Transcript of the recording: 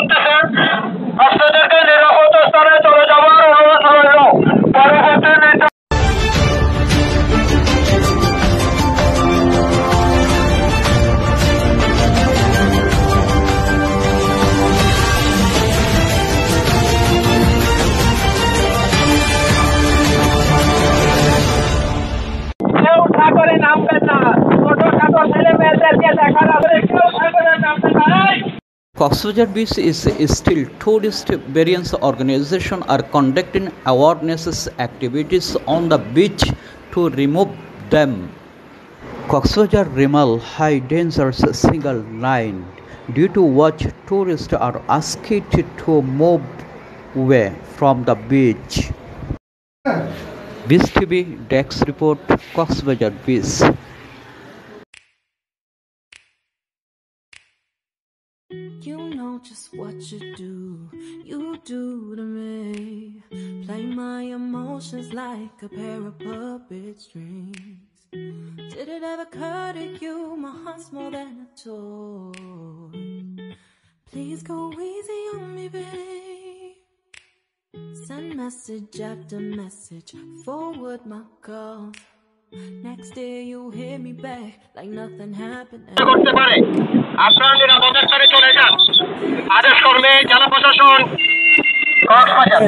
করতেছেন, আপনাদেরকে নিরাপদ স্থানে চলে যাওয়ার অনুরোধ রইল। পরবর্তী সাগরে নামবেন না, ছোটখাটো ছেলে মেয়েদেরকে দেখার আগে কেউ সাগরে নামবেন না। Coxsbazar Beach is still tourist various organizations are conducting awareness activities on the beach to remove them. Coxsbazar Rimal High Dangerous Single Line due to which tourists are asked to move away from the beach. Beach TV Desk Report Coxsbazar Beach. You know just what you do to me. Play my emotions like a pair of puppet strings. Did it ever occur to you my heart's more than a toy? Please go easy on me, babe. Send message after message, forward my calls. Next day you hear me back like nothing happened. করতে পারে, আপনারা নিরাপদ স্থানে চলে যান। আদেশ করবে জেলা প্রশাসন কক্সবাজার।